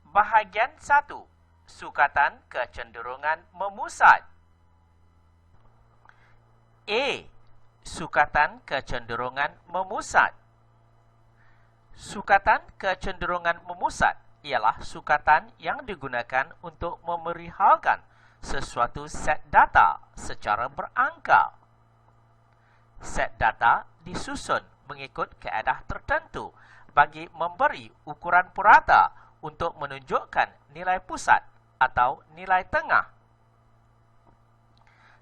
Bahagian 1. Sukatan kecenderungan memusat. A. Sukatan kecenderungan memusat. Sukatan kecenderungan memusat ialah sukatan yang digunakan untuk memerihalkan sesuatu set data secara berangka. Set data disusun mengikut kaedah tertentu bagi memberi ukuran purata untuk menunjukkan nilai pusat atau nilai tengah.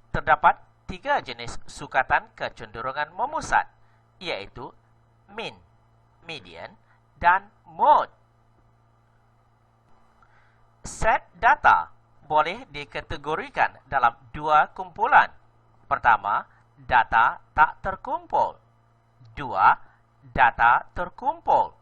Terdapat 3 jenis sukatan kecenderungan memusat, iaitu mean, median, dan mode. Set data boleh dikategorikan dalam 2 kumpulan. Pertama, data tak terkumpul. 2, data terkumpul.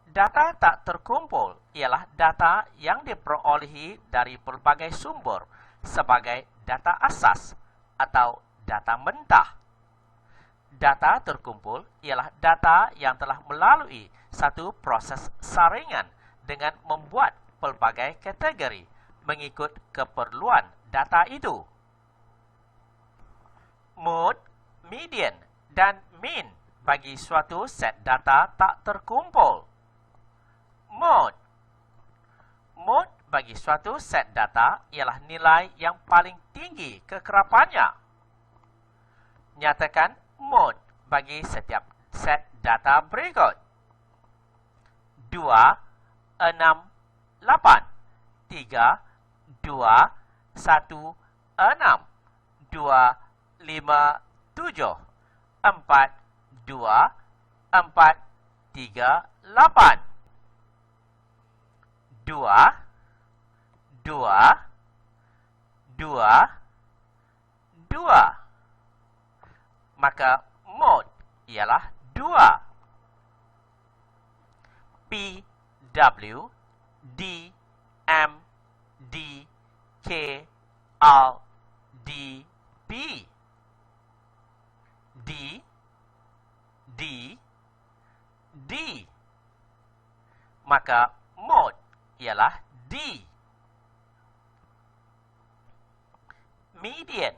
Data tak terkumpul ialah data yang diperolehi dari pelbagai sumber sebagai data asas atau data mentah. Data terkumpul ialah data yang telah melalui satu proses saringan dengan membuat pelbagai kategori mengikut keperluan data itu. Mode, median, dan mean bagi suatu set data tak terkumpul. Mode bagi suatu set data ialah nilai yang paling tinggi kekerapannya. Nyatakan mode bagi setiap set data berikut. 2, 6, 8, 3, 2, 1, 6, 2, 5, 7, 4, 2, 4, 3, 8. 2, 2, 2, 2. Maka mode ialah 2. P, W, D, M, D, K, L, D, B. D, D, D. Maka mode ialah D. Median.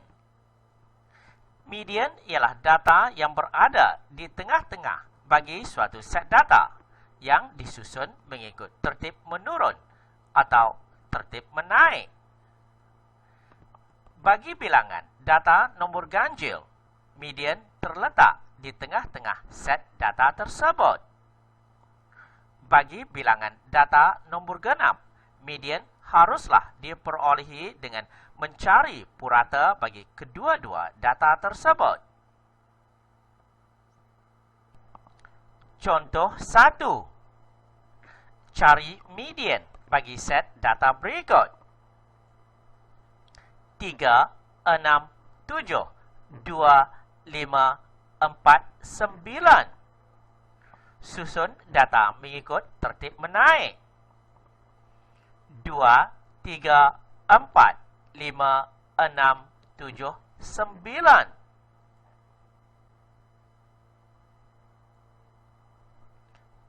Median ialah data yang berada di tengah-tengah bagi suatu set data yang disusun mengikut tertib menurun atau tertib menaik. Bagi bilangan data nombor ganjil, median terletak di tengah-tengah set data tersebut. Bagi bilangan data nombor genap, median haruslah diperolehi dengan mencari purata bagi kedua-dua data tersebut. Contoh 1. Cari median bagi set data berikut. 3, 6, 7, 2, 5, 4, 9. Susun data mengikut tertib menaik. 2, 3, 4, 5, 6, 7, 9.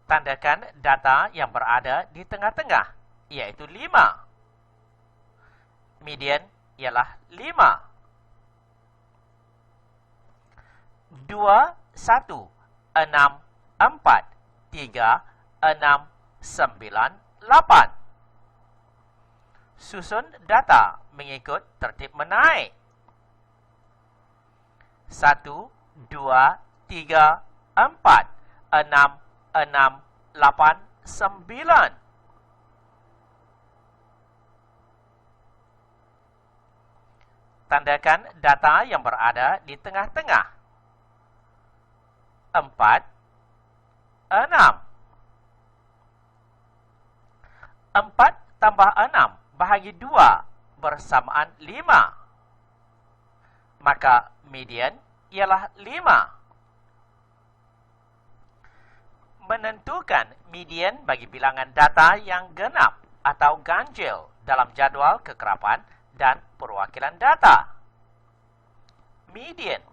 Tandakan data yang berada di tengah-tengah, iaitu 5. Median ialah 5. 2, 1, 6, 4, 3, 6, 9, 8. Susun data mengikut tertib menaik. 1, 2, 3, 4, 6, 6, 8, 9. Tandakan data yang berada di tengah-tengah. 4, 6. 4 tambah 6 bahagi 2 bersamaan 5. Maka median ialah 5. Menentukan median bagi bilangan data yang genap atau ganjil dalam jadual kekerapan dan perwakilan data. Median.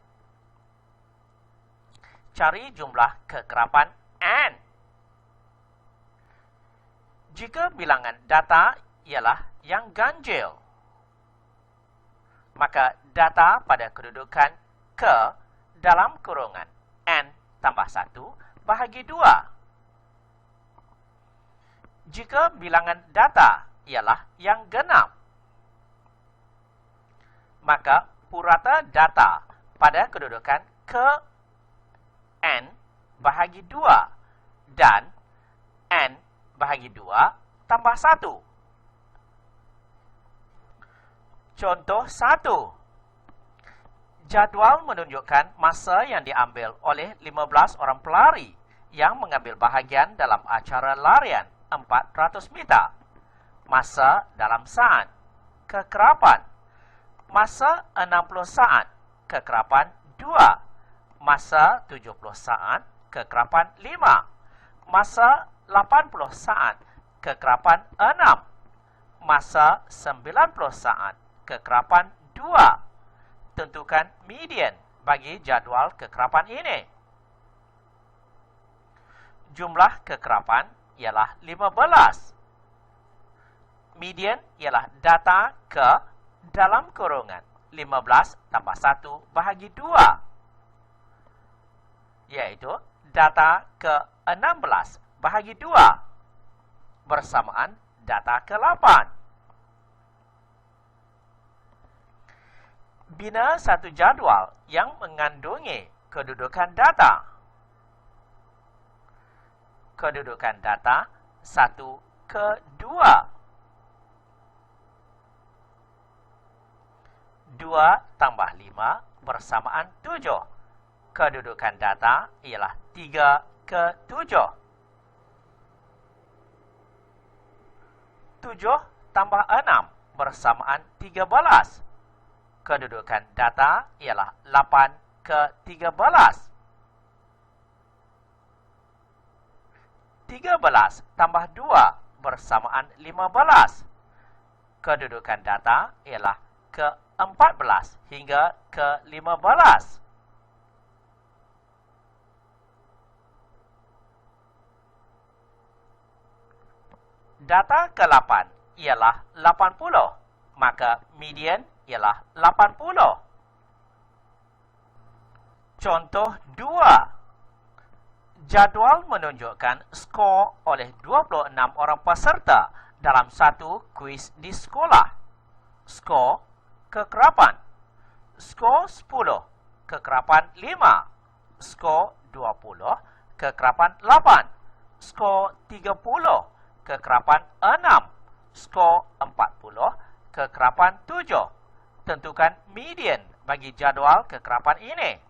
Cari jumlah kekerapan N. Jika bilangan data ialah yang ganjil, maka data pada kedudukan ke dalam kurungan n tambah 1 bahagi 2. Jika bilangan data ialah yang genap, maka purata data pada kedudukan ke n bahagi 2 dan n bahagi 2 tambah 1. Contoh 1. Jadual menunjukkan masa yang diambil oleh 15 orang pelari yang mengambil bahagian dalam acara larian 400 meter. Masa dalam saat. Kekerapan. Masa 60 saat. Kekerapan 2. Masa 70 saat. Kekerapan 5. Masa 80 saat. Kekerapan 6. Masa 90 saat. Kekerapan 2. Tentukan median bagi jadual kekerapan ini. Jumlah kekerapan ialah 15. Median ialah data ke dalam kurungan 15 tambah 1 bahagi 2, yaitu data ke 16 bahagi 2 bersamaan data ke 8. Bina satu jadual yang mengandungi kedudukan data. Kedudukan data 1 ke 2. 2 tambah 5 bersamaan 7. Kedudukan data ialah 3 ke 7. 7 tambah 6 bersamaan 13. Kedudukan data ialah 8 ke 13. 13 tambah 2 bersamaan 15. Kedudukan data ialah ke 14 hingga ke 15. Data ke-8 ialah 80, maka median ialah 80. Contoh 2. Jadual menunjukkan skor oleh 26 orang peserta dalam satu kuis di sekolah. Skor kekerapan. Skor 10, kekerapan 5. Skor 20, kekerapan 8. Skor 30, kekerapan 6. Skor 40, kekerapan 7. Tentukan median bagi jadual kekerapan ini.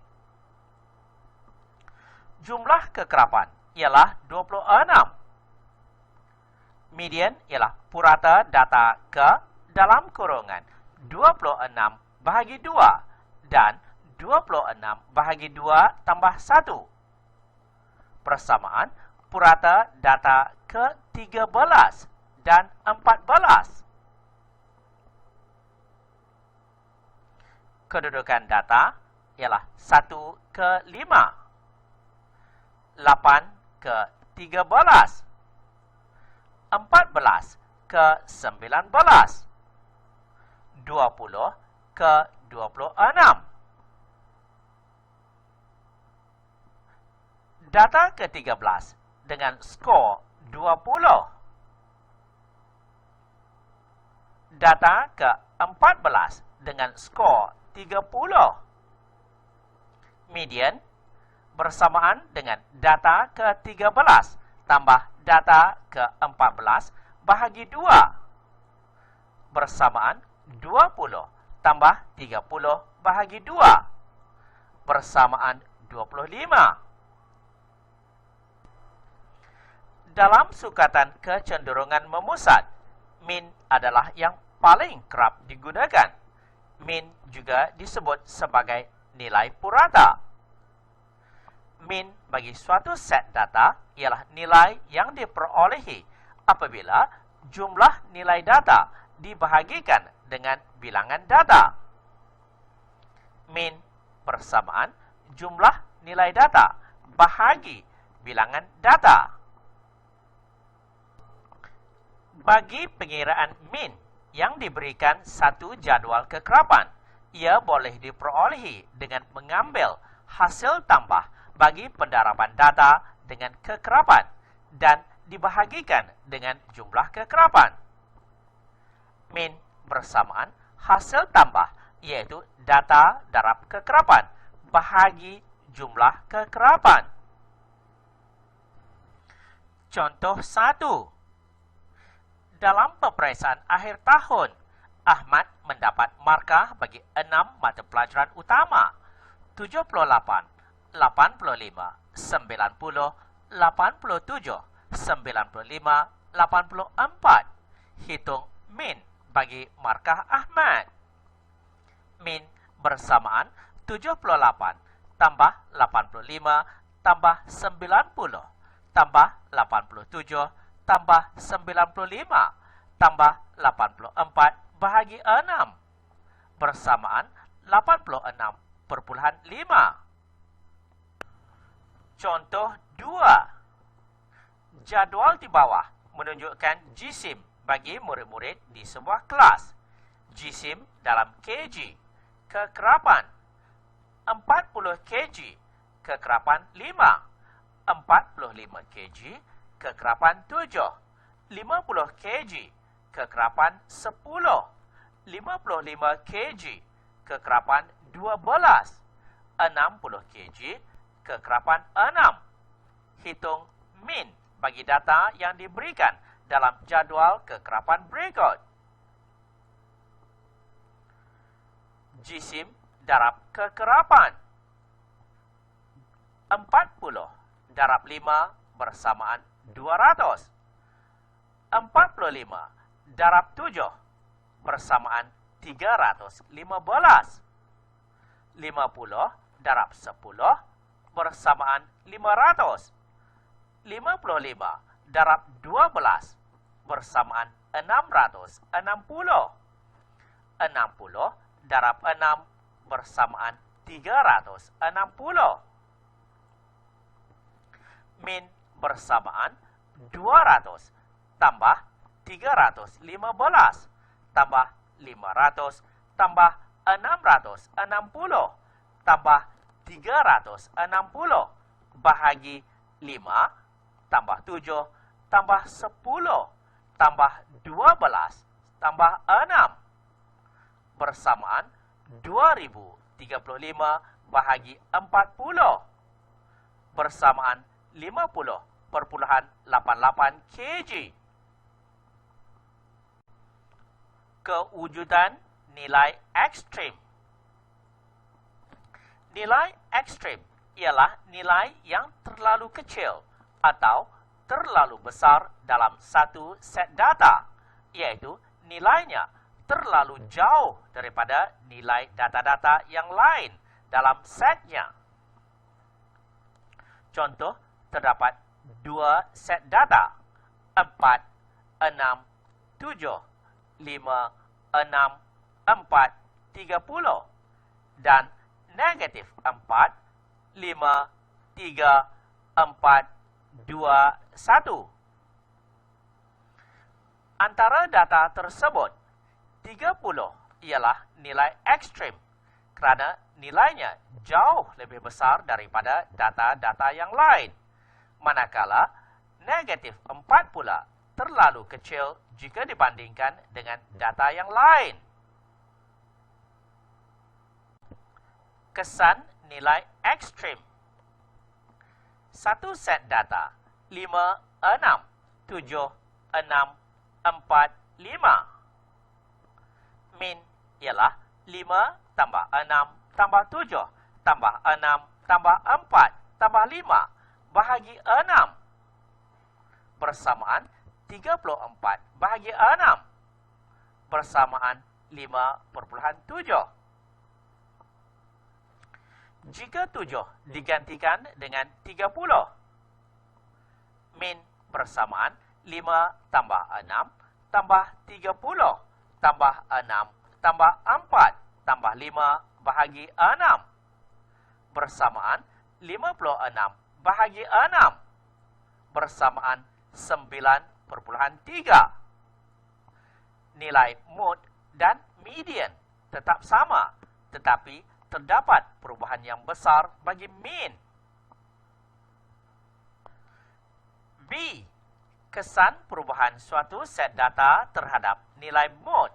Jumlah kekerapan ialah 26. Median ialah purata data ke dalam kurungan 26 bahagi 2 dan 26 bahagi 2 tambah 1. Persamaan purata data ke 13 dan 14. Kedudukan data ialah 1 ke 5, 8 ke 13, 14 ke 19, 20 ke 26. Data ke-13 dengan skor 20. Data ke-14 dengan skor 30. Median bersamaan dengan data ke-13 tambah data ke-14 bahagi 2. Bersamaan 20 tambah 30 bahagi 2. Bersamaan 25. Dalam sukatan kecenderungan memusat, min adalah yang paling kerap digunakan. Min juga disebut sebagai nilai purata. Min bagi suatu set data ialah nilai yang diperolehi apabila jumlah nilai data dibahagikan dengan bilangan data. Min persamaan jumlah nilai data bahagi bilangan data. Bagi pengiraan min yang diberikan satu jadual kekerapan, ia boleh diperolehi dengan mengambil hasil tambah bagi pendarapan data dengan kekerapan dan dibahagikan dengan jumlah kekerapan. Min bersamaan hasil tambah, iaitu data darab kekerapan bahagi jumlah kekerapan. Contoh 1. Dalam peperiksaan akhir tahun, Ahmad mendapat markah bagi 6 mata pelajaran utama: 78, 85, 90, 87, 95, 84. Hitung min bagi markah Ahmad. Min bersamaan 78 tambah 85 tambah 90 tambah 87 tambah 95 tambah 84 bahagi 6 bersamaan 86,5. Contoh 2. Jadual di bawah menunjukkan jisim bagi murid-murid di sebuah kelas. Jisim dalam kg, kekerapan 40 kg, kekerapan 5, 45 kg, kekerapan 7, 50 kg, kekerapan 10, 55 kg, kekerapan 12, 60 kg, kekerapan 6. Hitung min bagi data yang diberikan dalam jadual kekerapan berikut. Jisim darab kekerapan 40 darab 5 bersamaan 200. 45 darab 7 bersamaan 315. 50 darab 10 bersamaan 500. 55 darab 12 bersamaan 660. 60 darab 6 bersamaan 360. Min bersamaan 200 tambah 315 tambah 500 tambah 660 tambah 360 bahagi 5 tambah 7 tambah 10 tambah 12 tambah 6 bersamaan 2035 bahagi 40 bersamaan 50,88 kg. Kewujudan nilai ekstrim. Nilai ekstrim ialah nilai yang terlalu kecil atau terlalu besar dalam satu set data, iaitu nilainya terlalu jauh daripada nilai data-data yang lain dalam setnya. Contoh, terdapat 2 set data, 4, 6, 7, 5, 6, 4, 30 dan negatif 4, 5, 3, 4, 2, 1. Antara data tersebut, 30 ialah nilai ekstrim kerana nilainya jauh lebih besar daripada data-data yang lain. Manakala negatif 4 pula terlalu kecil jika dibandingkan dengan data yang lain. Kesan nilai ekstrim. Satu set data 5, 6, 7, 6, 4, 5. Min ialah 5 tambah 6 tambah 7 tambah 6 tambah 4 tambah 5 bahagi 6 bersamaan 34 bahagi 6 bersamaan 5,7. Jika 7 digantikan dengan 30, min bersamaan 5 tambah 6 tambah 30 tambah 6 tambah 4 tambah 5 bahagi 6 bersamaan 56 bahagi 6 bersamaan 9,3. nilai mode dan median tetap sama, tetapi terdapat perubahan yang besar bagi mean. B. Kesan perubahan suatu set data terhadap nilai mode,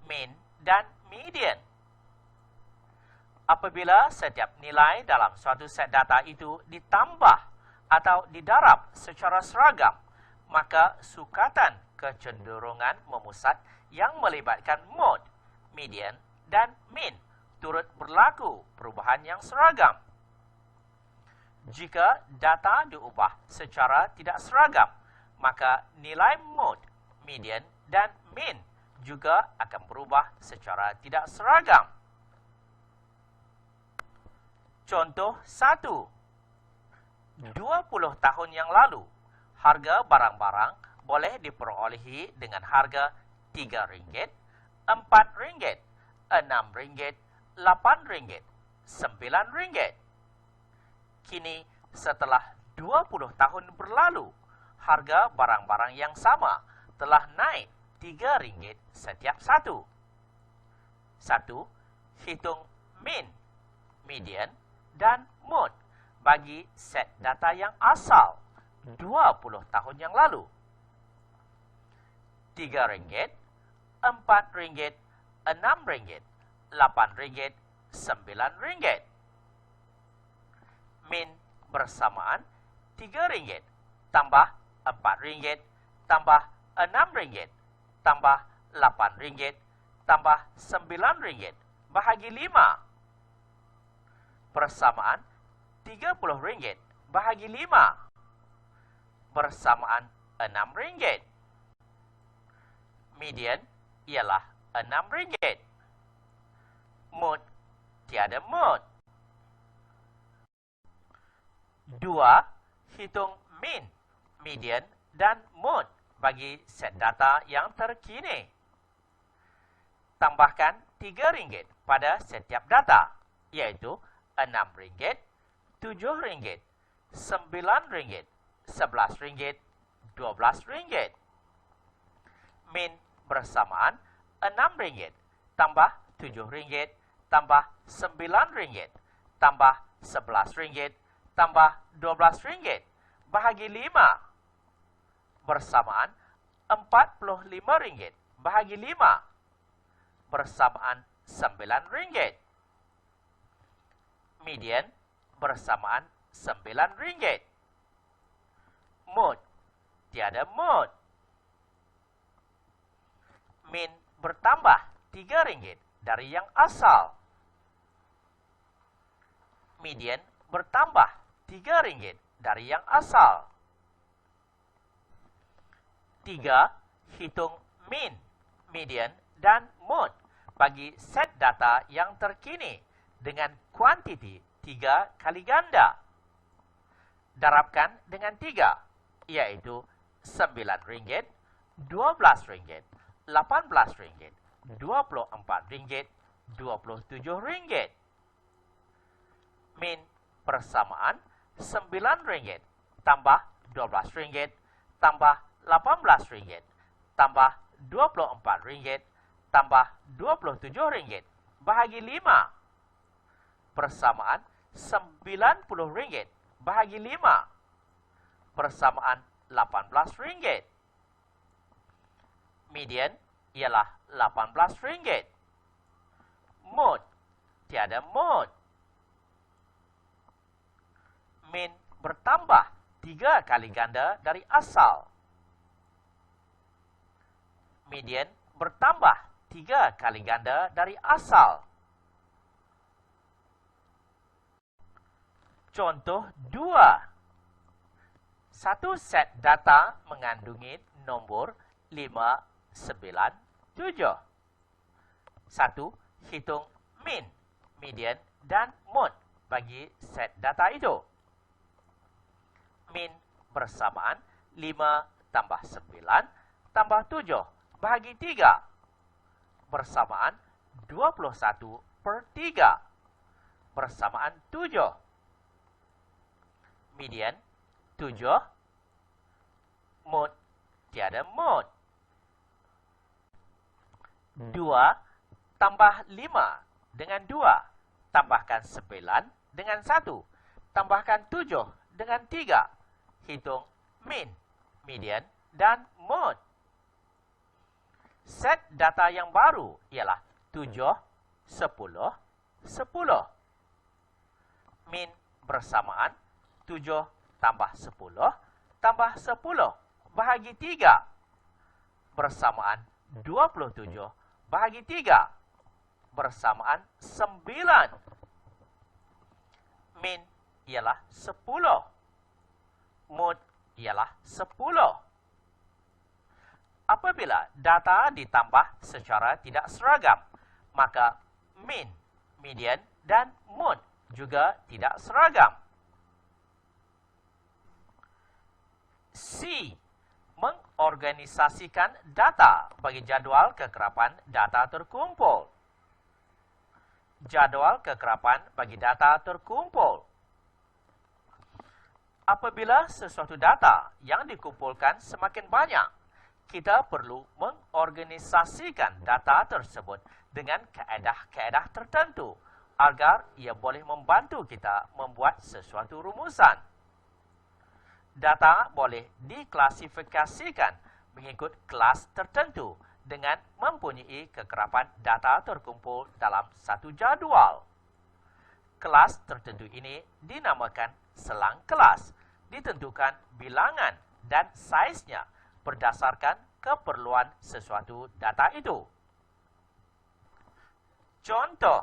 mean, dan median. Apabila setiap nilai dalam suatu set data itu ditambah atau didarab secara seragam, maka sukatan kecenderungan memusat yang melibatkan mode, median, dan mean turut berlaku perubahan yang seragam. Jika data diubah secara tidak seragam, maka nilai mode, median, dan mean juga akan berubah secara tidak seragam. Contoh 1. 20 tahun yang lalu, harga barang-barang boleh diperolehi dengan harga RM3, RM4, RM6, RM8, RM9. Kini, setelah 20 tahun berlalu, harga barang-barang yang sama telah naik RM3 setiap satu. 1. Hitung mean, median, dan mode bagi set data yang asal 20 tahun yang lalu. RM3, RM4, RM6, RM8, RM9. Mean bersamaan RM3 tambah RM4 tambah RM6 tambah RM8 tambah RM9 bahagi 5. Persamaan RM30 bahagi 5 bersamaan RM6. Median ialah RM6. Mode tiada mode. 2. Hitung mean, median, dan mode bagi set data yang terkini. Tambahkan RM3 pada setiap data, iaitu RM6, RM7, RM9, RM11, RM12. Mean bersamaan RM6 tambah RM7 tambah RM9 tambah RM11 tambah RM12 bahagi 5 bersamaan RM45 bahagi 5 bersamaan RM9. Median bersamaan RM9. Mode tiada mode. Mean bertambah RM3 dari yang asal. Median bertambah RM3 dari yang asal. 3. Hitung mean, median, dan mode bagi set data yang terkini dengan kuantiti 3 kali ganda. Darabkan dengan 3, yaitu RM9, RM12, RM18, RM24, RM27. Mean persamaan RM9 tambah RM12 tambah RM18 tambah RM24 tambah RM27 bahagi 5 persamaan RM90 bahagi 5 persamaan RM18. Median ialah RM18. Mode tiada mode. Mean bertambah 3 kali ganda dari asal. Median bertambah 3 kali ganda dari asal. Contoh 2. Satu set data mengandungi nombor 5, 9, 7. 1. Hitung mean, median, dan mode bagi set data itu. Mean bersamaan 5 tambah 9 tambah 7 bahagi 3 bersamaan 21/3 bersamaan 7. Median 7. Mode tiada mode. 2 tambah 5 dengan 2. Tambahkan 9 dengan 1. Tambahkan 7 dengan 3. Hitung min, median, dan mode. Set data yang baru ialah 7, 10, 10. Min bersamaan 7 tambah 10 tambah 10 bahagi 3 bersamaan 27 bahagi 3 bersamaan 9. Min ialah 10. Mode ialah 10. Apabila data ditambah secara tidak seragam, maka min, median, dan mode juga tidak seragam. C. Mengorganisasikan data bagi jadual kekerapan data terkumpul. Jadual kekerapan bagi data terkumpul. Apabila sesuatu data yang dikumpulkan semakin banyak, kita perlu mengorganisasikan data tersebut dengan kaedah-kaedah tertentu agar ia boleh membantu kita membuat sesuatu rumusan. Data boleh diklasifikasikan mengikut kelas tertentu dengan mempunyai kekerapan data terkumpul dalam satu jadual. Kelas tertentu ini dinamakan selang kelas, ditentukan bilangan dan saiznya berdasarkan keperluan sesuatu data itu. Contoh,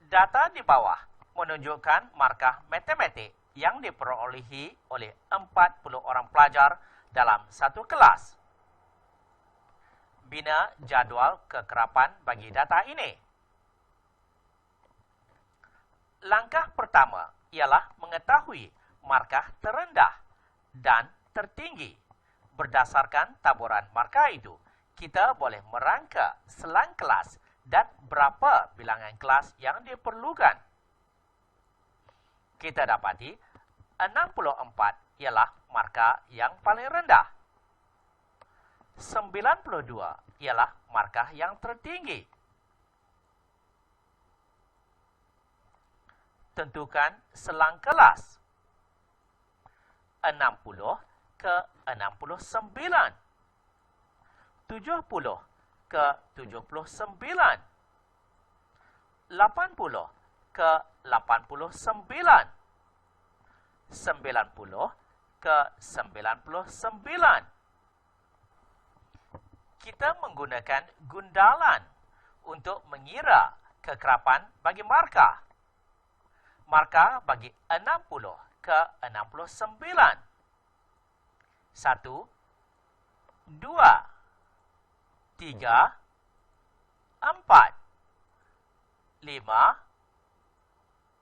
data di bawah menunjukkan markah matematik yang diperolehi oleh 40 orang pelajar dalam satu kelas. Bina jadual kekerapan bagi data ini. Langkah pertama ialah mengetahui markah terendah dan tertinggi. Berdasarkan taburan markah itu, kita boleh merangka selang kelas dan berapa bilangan kelas yang diperlukan. Kita dapati 64 ialah markah yang paling rendah. 92 ialah markah yang tertinggi. Tentukan selang kelas. 60 ke 69. 70 ke 79. 80 ke 89. 90 ke 99. Kita menggunakan gundalan untuk mengira kekerapan bagi markah. Markah bagi 60 ke 69. 1, 2, 3, 4, 5,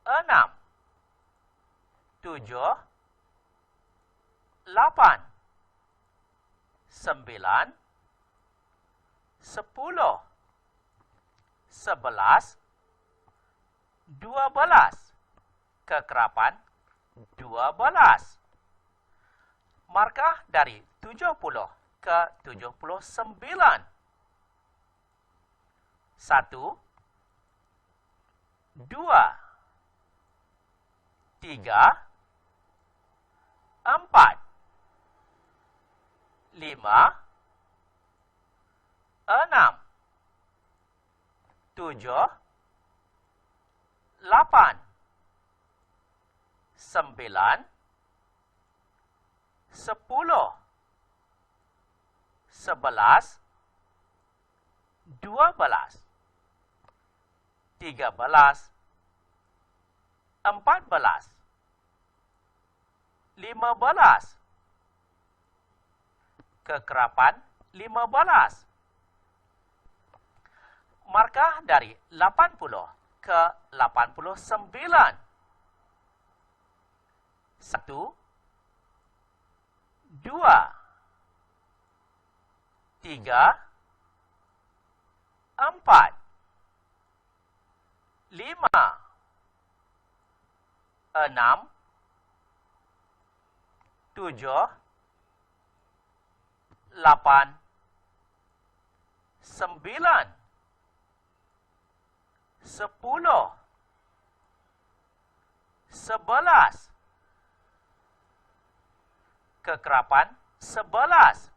6, 7, 8, 9, 10, 11, 12. Kekerapan 12. Markah dari 70 ke 79. 1, 2, 3, 4, 5, 6, 7, 8, 9, 10, 11, 12, 13, 14, 15. Kekerapan 15. Markah dari 80 ke 89. 1, 2, 3, 4, 5, 6, 7, 8, 9, 10, 11. Kekerapan 11.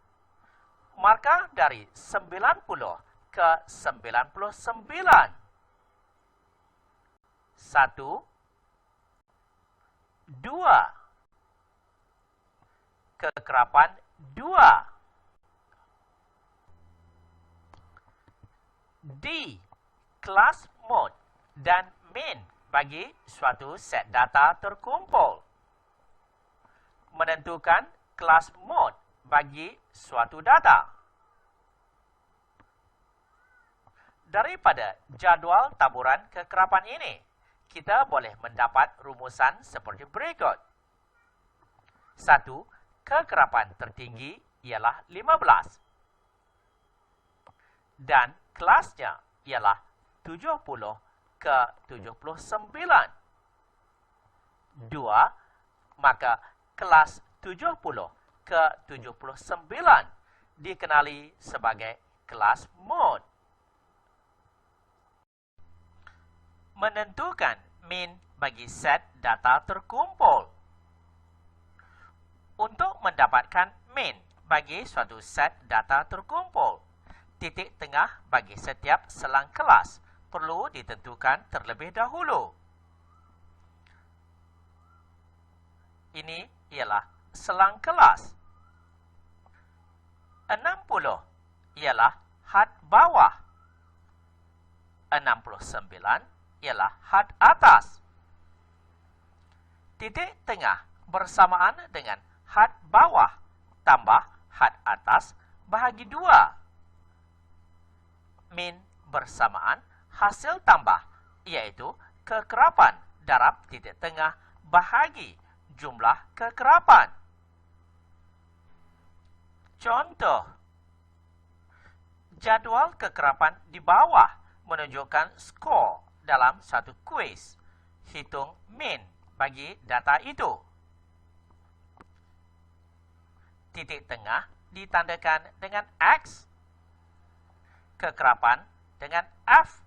Markah dari 90 ke 99. 1, 2. Kekerapan 2. D. Kelas mode dan min bagi suatu set data terkumpul. Menentukan kelas mode bagi suatu data. Daripada jadual taburan kekerapan ini, kita boleh mendapat rumusan seperti berikut. 1. Kekerapan tertinggi ialah 15. Dan kelasnya ialah 70 ke 79. 2. Maka kelas 70 ke 79 dikenali sebagai kelas mode. Menentukan min bagi set data terkumpul. Untuk mendapatkan min bagi suatu set data terkumpul, titik tengah bagi setiap selang kelas perlu ditentukan terlebih dahulu. Ini ialah selang kelas. 60 ialah had bawah. 69 ialah had atas. Titik tengah bersamaan dengan had bawah tambah had atas bahagi 2. Min bersamaan hasil tambah, iaitu kekerapan darab titik tengah bahagi jumlah kekerapan. Contoh, jadual kekerapan di bawah menunjukkan skor dalam satu kuis. Hitung min bagi data itu. Titik tengah ditandakan dengan X. Kekerapan dengan F.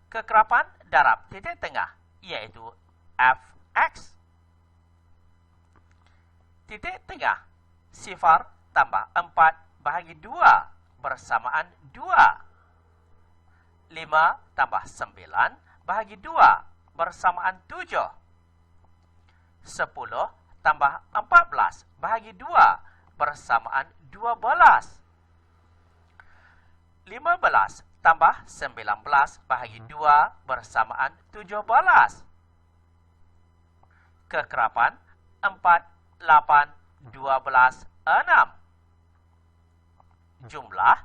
Kekerapan darab titik tengah, iaitu Fx. Titik tengah sifar tambah 4 bahagi 2 bersamaan 2. 5 tambah 9 bahagi 2 bersamaan 7. 10 tambah 14 bahagi 2 bersamaan 12. 15 tambah 19 bahagi 2 bersamaan 17. Kekerapan 4, 8, 12, 6. Jumlah.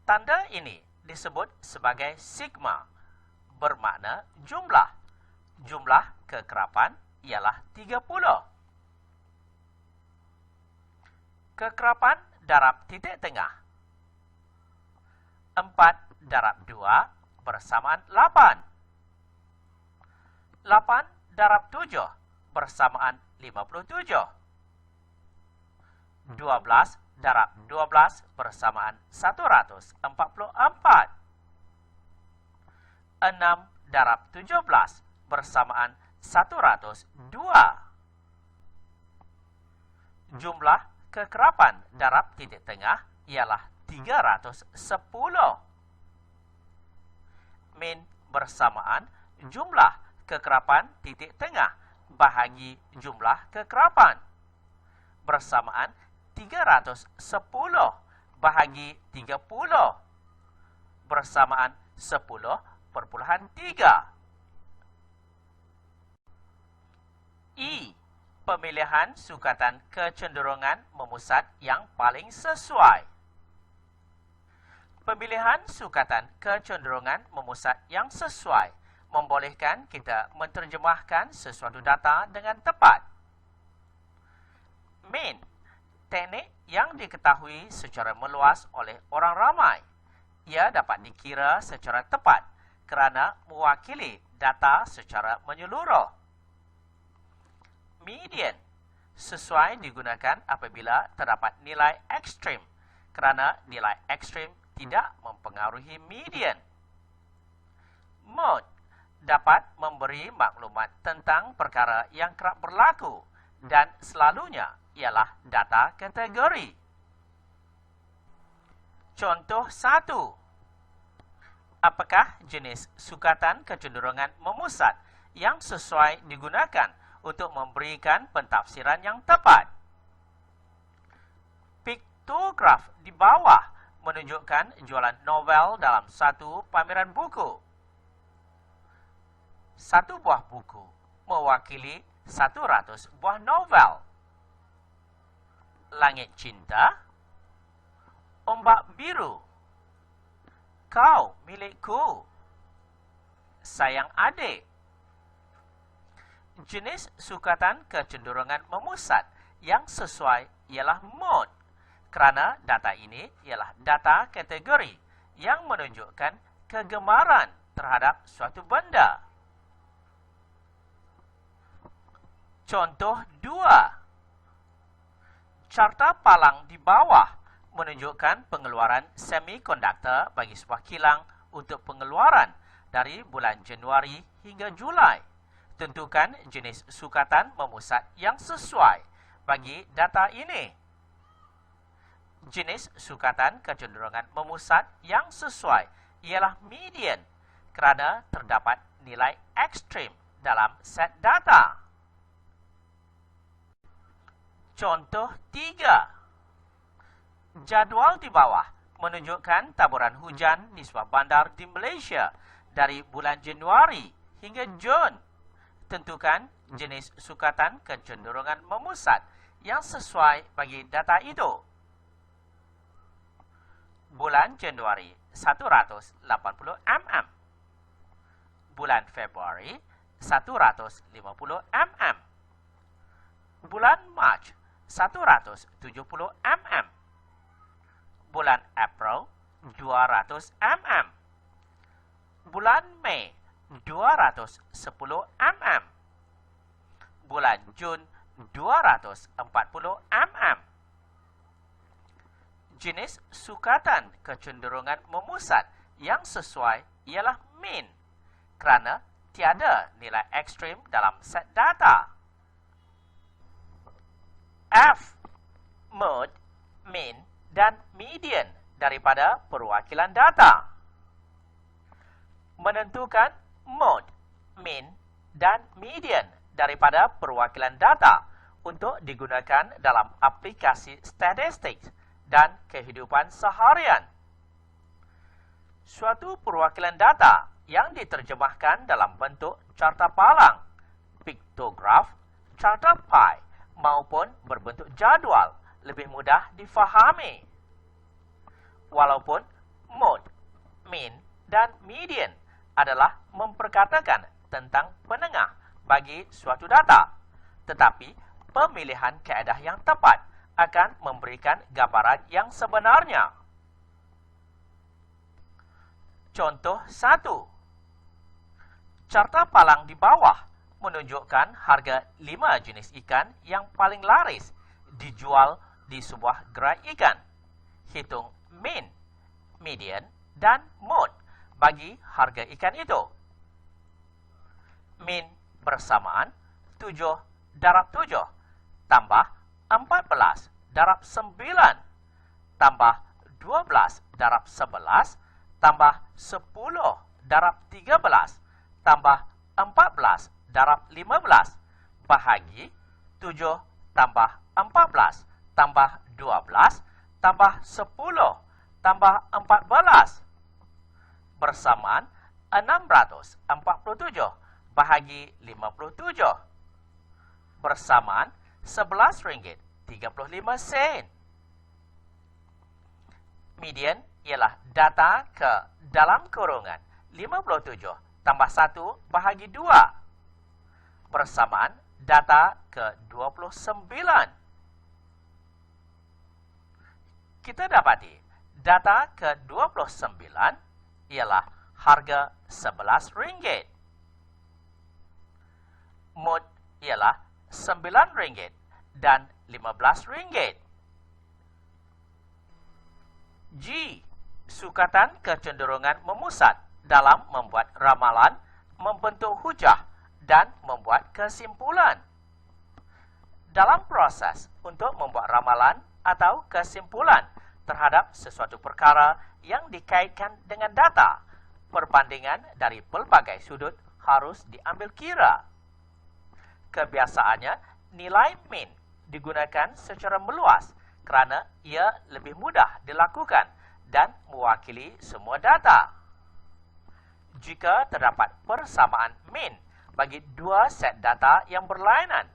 Tanda ini disebut sebagai sigma, bermakna jumlah. Jumlah kekerapan ialah 30. Kekerapan darab titik tengah. 4 darab 2 bersamaan 8. 8 darab 7 bersamaan 57. 12 darab 12 bersamaan 144. 6 darab 17 bersamaan 102. Jumlah kekerapan darab titik tengah ialah 310. Min bersamaan jumlah kekerapan titik tengah bahagi jumlah kekerapan. Bersamaan 310 bahagi 30. Bersamaan 10,3. I. Pemilihan sukatan kecenderungan memusat yang paling sesuai. Pemilihan sukatan kecenderungan memusat yang sesuai membolehkan kita menterjemahkan sesuatu data dengan tepat. Min, teknik yang diketahui secara meluas oleh orang ramai. Ia dapat dikira secara tepat kerana mewakili data secara menyeluruh. Median, sesuai digunakan apabila terdapat nilai ekstrim, kerana nilai ekstrim tidak mempengaruhi median. Mode dapat memberi maklumat tentang perkara yang kerap berlaku dan selalunya ialah data kategori. Contoh 1. Apakah jenis sukatan kecenderungan memusat yang sesuai digunakan untuk memberikan pentafsiran yang tepat? Piktograf di bawah menunjukkan jualan novel dalam satu pameran buku. Satu buah buku mewakili 100 buah novel. Langit cinta, ombak biru, kau milikku, sayang adik. Jenis sukatan kecenderungan memusat yang sesuai ialah mode, kerana data ini ialah data kategori yang menunjukkan kegemaran terhadap suatu benda. Contoh 2. Carta palang di bawah menunjukkan pengeluaran semikonduktor bagi sebuah kilang untuk pengeluaran dari bulan Januari hingga Julai. Tentukan jenis sukatan memusat yang sesuai bagi data ini. Jenis sukatan kecenderungan memusat yang sesuai ialah median, kerana terdapat nilai ekstrim dalam set data. Contoh 3. Jadual di bawah menunjukkan taburan hujan di sebuah bandar di Malaysia dari bulan Januari hingga Jun. Tentukan jenis sukatan kecenderungan memusat yang sesuai bagi data itu. Bulan Januari 180 mm. Bulan Februari 150 mm. Bulan Mac 170 mm. Bulan April 200 mm. Bulan Mei 210 mm. Bulan Jun 240 mm. Jenis sukatan kecenderungan memusat yang sesuai ialah mean, kerana tiada nilai ekstrim dalam set data. F. Mode, mean dan median daripada perwakilan data. Menentukan mode, mean dan median daripada perwakilan data untuk digunakan dalam aplikasi statistik dan kehidupan seharian. Suatu perwakilan data yang diterjemahkan dalam bentuk carta palang, piktograf, carta pie maupun berbentuk jadual lebih mudah difahami. Walaupun mode, mean dan median adalah memperkatakan tentang penengah bagi suatu data, tetapi pemilihan kaedah yang tepat akan memberikan gambaran yang sebenarnya. Contoh 1. Carta palang di bawah menunjukkan harga 5 jenis ikan yang paling laris dijual di sebuah gerai ikan. Hitung mean, median dan mode bagi harga ikan itu. Mean bersamaan 7 darab 7 tambah 14 darab 9 tambah 12 darab 11 tambah 10 darab 13 tambah 14 darab 15 bahagi 7 tambah 14 tambah 12 tambah 10 tambah 14 bersamaan 647 bahagi 57 bersamaan RM11.35. Median ialah data ke dalam kurungan 57 tambah 1 bahagi 2 bersamaan data ke 29. Kita dapati data ke 29 ialah harga RM11. Mode ialah RM9 dan RM15. G. Sukatan kecenderungan memusat dalam membuat ramalan, membentuk hujah dan membuat kesimpulan. Dalam proses untuk membuat ramalan atau kesimpulan terhadap sesuatu perkara yang dikaitkan dengan data, perbandingan dari pelbagai sudut harus diambil kira. Kebiasaannya, nilai min digunakan secara meluas kerana ia lebih mudah dilakukan dan mewakili semua data. Jika terdapat persamaan min bagi dua set data yang berlainan,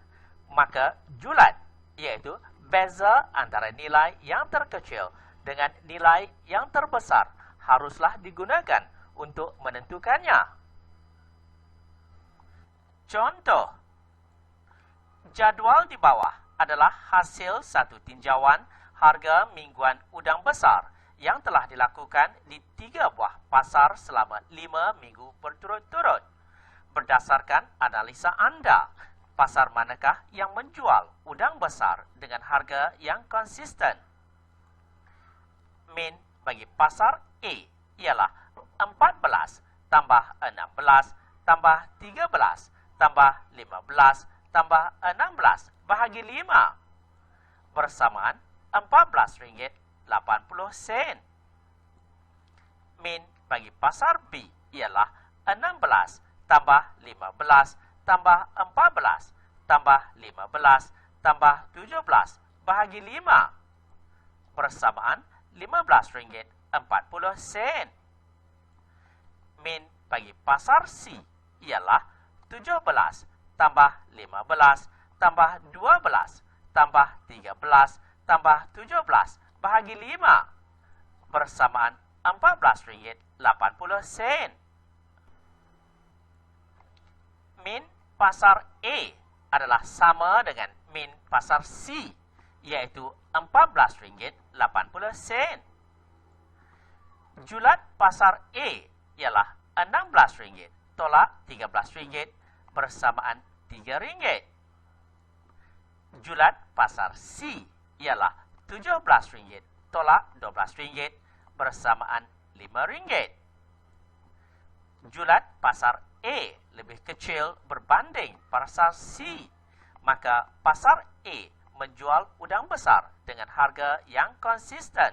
maka julat, iaitu beza antara nilai yang terkecil dengan nilai yang terbesar, haruslah digunakan untuk menentukannya. Contoh, jadual di bawah adalah hasil satu tinjauan harga mingguan udang besar yang telah dilakukan di 3 buah pasar selama 5 minggu berturut-turut. Berdasarkan analisa anda, pasar manakah yang menjual udang besar dengan harga yang konsisten? Min bagi pasar A ialah 14 tambah 16 tambah 13 tambah 15 tambah 16 bahagi 5 bersamaan RM14.80. Min bagi pasar B ialah 16 tambah 15 tambah 14 tambah 15 tambah 17 bahagi 5 bersamaan RM15.40. Min bagi pasar C ialah 17 tambah 15 tambah 12 tambah 13 tambah 17 bahagi 5 bersamaan RM14.80. Min pasar A adalah sama dengan min pasar C, iaitu RM14.80. Julat pasar A ialah RM16 tolak RM13 bersamaan RM3. Julat pasar C ialah RM17 tolak RM12 bersamaan RM5. Julat pasar A lebih kecil berbanding pasar C, maka pasar A menjual udang besar dengan harga yang konsisten.